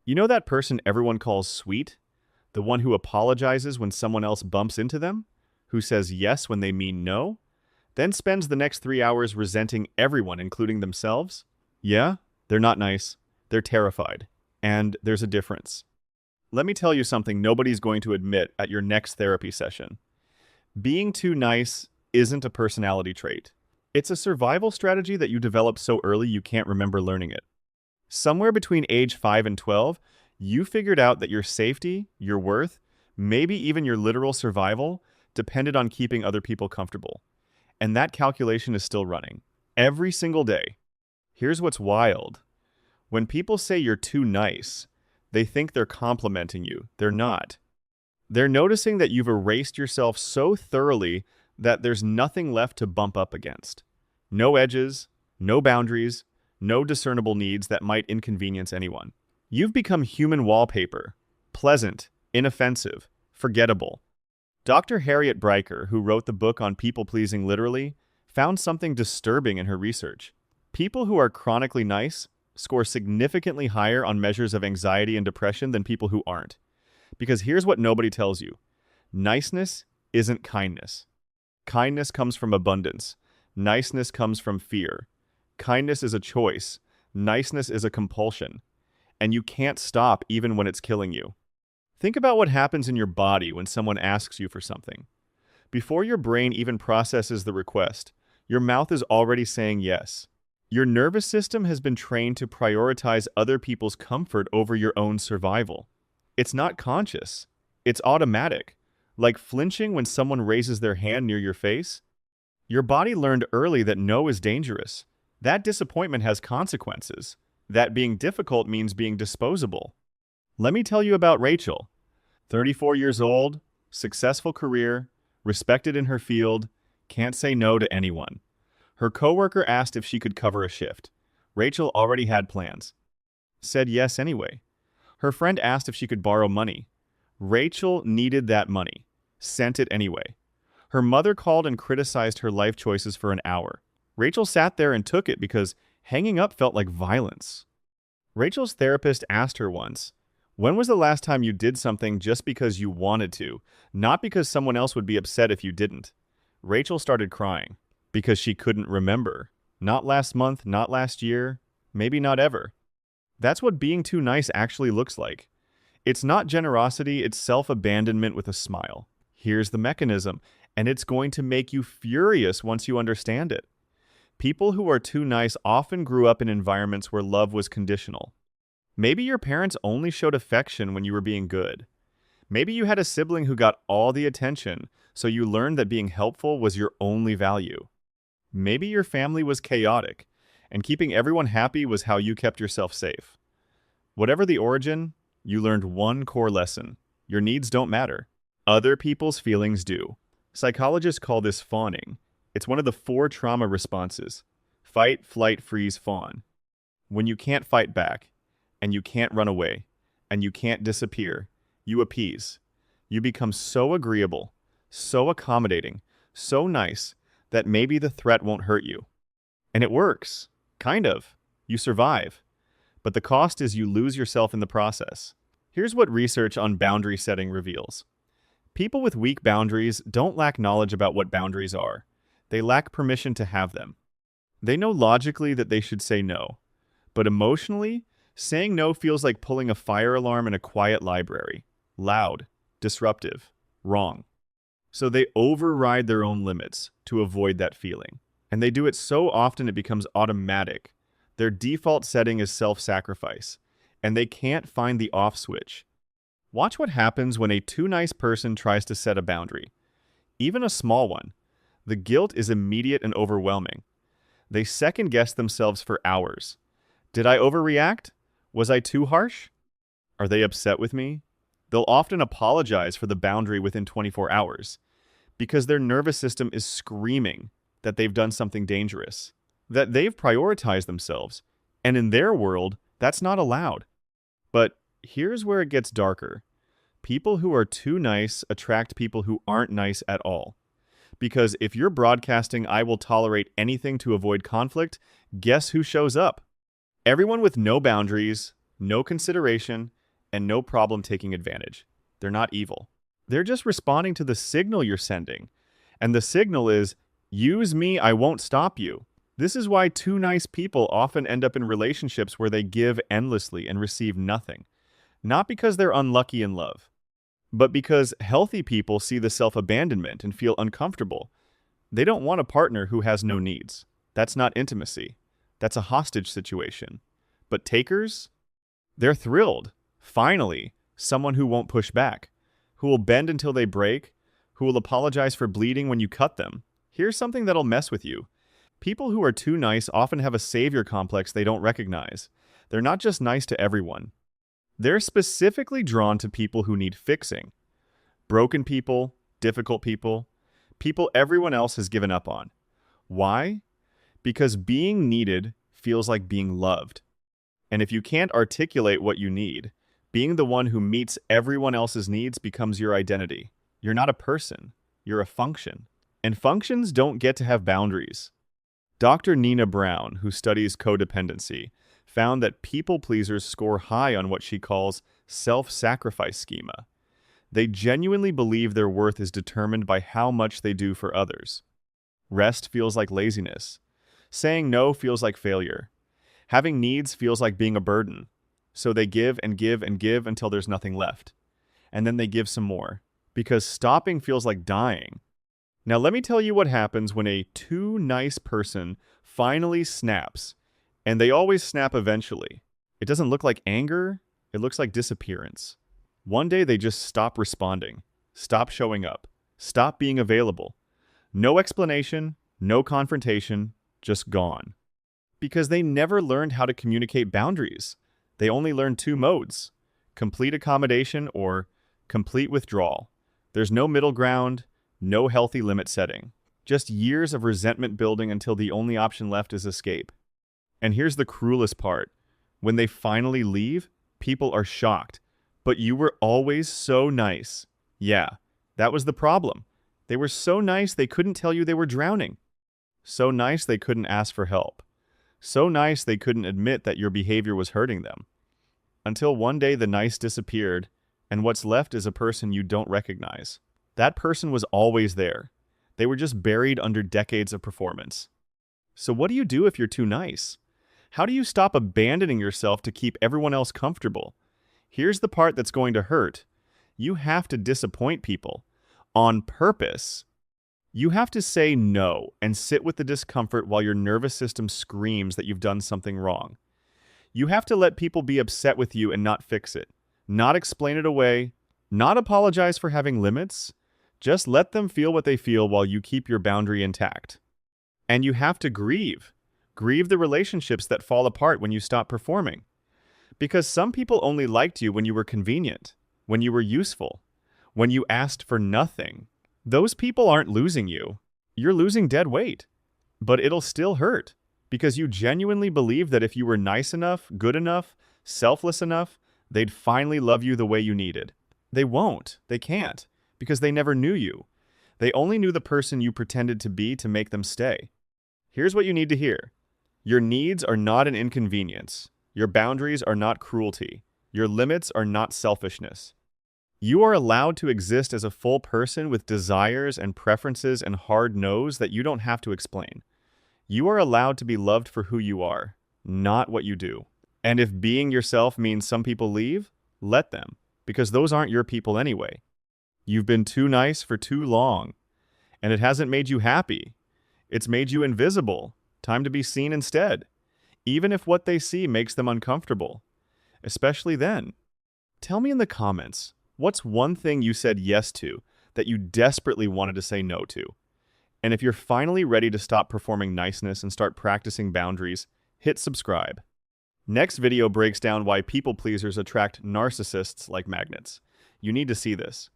You know that person everyone calls sweet? The one who apologizes when someone else bumps into them? Who says yes when they mean no? Then spends the next 3 hours resenting everyone, including themselves? Yeah, they're not nice. They're terrified. And there's a difference. Let me tell you something nobody's going to admit at your next therapy session. Being too nice isn't a personality trait. It's a survival strategy that you develop so early you can't remember learning it. Somewhere between age 5 and 12, you figured out that your safety, your worth, maybe even your literal survival depended on keeping other people comfortable. And that calculation is still running. Every single day. Here's what's wild. When people say you're too nice, they think they're complimenting you. They're not. They're noticing that you've erased yourself so thoroughly that there's nothing left to bump up against. No edges, no boundaries, no discernible needs that might inconvenience anyone. You've become human wallpaper, pleasant, inoffensive, forgettable. Dr. Harriet Bryker, who wrote the book on people-pleasing literally, found something disturbing in her research. People who are chronically nice score significantly higher on measures of anxiety and depression than people who aren't. Because here's what nobody tells you. Niceness isn't kindness. Kindness comes from abundance. Niceness comes from fear. Kindness is a choice. Niceness is a compulsion. And you can't stop even when it's killing you. Think about what happens in your body when someone asks you for something. Before your brain even processes the request, your mouth is already saying yes. Your nervous system has been trained to prioritize other people's comfort over your own survival. It's not conscious. It's automatic. Like flinching when someone raises their hand near your face. Your body learned early that no is dangerous. That disappointment has consequences. That being difficult means being disposable. Let me tell you about Rachel. 34 years old, successful career, respected in her field, can't say no to anyone. Her coworker asked if she could cover a shift. Rachel already had plans. Said yes anyway. Her friend asked if she could borrow money. Rachel needed that money. Sent it anyway. Her mother called and criticized her life choices for an hour. Rachel sat there and took it because hanging up felt like violence. Rachel's therapist asked her once, "When was the last time you did something just because you wanted to, not because someone else would be upset if you didn't?" Rachel started crying because she couldn't remember. Not last month, not last year, maybe not ever. That's what being too nice actually looks like. It's not generosity, it's self-abandonment with a smile. Here's the mechanism, and it's going to make you furious once you understand it. People who are too nice often grew up in environments where love was conditional. Maybe your parents only showed affection when you were being good. Maybe you had a sibling who got all the attention, so you learned that being helpful was your only value. Maybe your family was chaotic, and keeping everyone happy was how you kept yourself safe. Whatever the origin, you learned one core lesson. Your needs don't matter. Other people's feelings do. Psychologists call this fawning. It's one of the 4 trauma responses. Fight, flight, freeze, fawn. When you can't fight back, and you can't run away, and you can't disappear, you appease. You become so agreeable, so accommodating, so nice, that maybe the threat won't hurt you. And it works. Kind of. You survive. But the cost is you lose yourself in the process. Here's what research on boundary setting reveals. People with weak boundaries don't lack knowledge about what boundaries are. They lack permission to have them. They know logically that they should say no. But emotionally, saying no feels like pulling a fire alarm in a quiet library. Loud, disruptive, wrong. So they override their own limits to avoid that feeling. And they do it so often it becomes automatic. Their default setting is self-sacrifice, and they can't find the off switch. Watch what happens when a too nice person tries to set a boundary. Even a small one. The guilt is immediate and overwhelming. They second-guess themselves for hours. Did I overreact? Was I too harsh? Are they upset with me? They'll often apologize for the boundary within 24 hours because their nervous system is screaming that they've done something dangerous, that they've prioritized themselves, and in their world, that's not allowed. But here's where it gets darker. People who are too nice attract people who aren't nice at all. Because if you're broadcasting, "I will tolerate anything to avoid conflict," guess who shows up? Everyone with no boundaries, no consideration, and no problem taking advantage. They're not evil. They're just responding to the signal you're sending. And the signal is, use me, I won't stop you. This is why too nice people often end up in relationships where they give endlessly and receive nothing. Not because they're unlucky in love, but because healthy people see the self-abandonment and feel uncomfortable. They don't want a partner who has no needs. That's not intimacy. That's a hostage situation. But takers? They're thrilled. Finally, someone who won't push back, who will bend until they break, who will apologize for bleeding when you cut them. Here's something that'll mess with you. People who are too nice often have a savior complex they don't recognize. They're not just nice to everyone. They're specifically drawn to people who need fixing. Broken people, difficult people, people everyone else has given up on. Why? Because being needed feels like being loved. And if you can't articulate what you need, being the one who meets everyone else's needs becomes your identity. You're not a person. You're a function. And functions don't get to have boundaries. Dr. Nina Brown, who studies codependency, found that people pleasers score high on what she calls self-sacrifice schema. They genuinely believe their worth is determined by how much they do for others. Rest feels like laziness. Saying no feels like failure. Having needs feels like being a burden. So they give and give and give until there's nothing left. And then they give some more. Because stopping feels like dying. Now let me tell you what happens when a too nice person finally snaps. And they always snap eventually. It doesn't look like anger. It looks like disappearance. One day they just stop responding. Stop showing up. Stop being available. No explanation. No confrontation. Just gone. Because they never learned how to communicate boundaries. They only learned two modes: complete accommodation or complete withdrawal. There's no middle ground, no healthy limit setting. Just years of resentment building until the only option left is escape. And here's the cruelest part. When they finally leave, people are shocked. But you were always so nice. Yeah, that was the problem. They were so nice they couldn't tell you they were drowning. So nice they couldn't ask for help. So nice they couldn't admit that your behavior was hurting them. Until one day the nice disappeared, and what's left is a person you don't recognize. That person was always there. They were just buried under decades of performance. So what do you do if you're too nice? How do you stop abandoning yourself to keep everyone else comfortable? Here's the part that's going to hurt. You have to disappoint people. On purpose. You have to say no and sit with the discomfort while your nervous system screams that you've done something wrong. You have to let people be upset with you and not fix it. Not explain it away. Not apologize for having limits. Just let them feel what they feel while you keep your boundary intact. And you have to grieve. Grieve the relationships that fall apart when you stop performing. Because some people only liked you when you were convenient, when you were useful, when you asked for nothing. Those people aren't losing you. You're losing dead weight. But it'll still hurt, because you genuinely believe that if you were nice enough, good enough, selfless enough, they'd finally love you the way you needed. They won't. They can't, because they never knew you. They only knew the person you pretended to be to make them stay. Here's what you need to hear. Your needs are not an inconvenience. Your boundaries are not cruelty. Your limits are not selfishness. You are allowed to exist as a full person with desires and preferences and hard no's that you don't have to explain. You are allowed to be loved for who you are, not what you do. And if being yourself means some people leave, let them, because those aren't your people anyway. You've been too nice for too long, and it hasn't made you happy. It's made you invisible. Time to be seen instead, even if what they see makes them uncomfortable. Especially then. Tell me in the comments, what's one thing you said yes to that you desperately wanted to say no to? And if you're finally ready to stop performing niceness and start practicing boundaries, hit subscribe. Next video breaks down why people pleasers attract narcissists like magnets. You need to see this.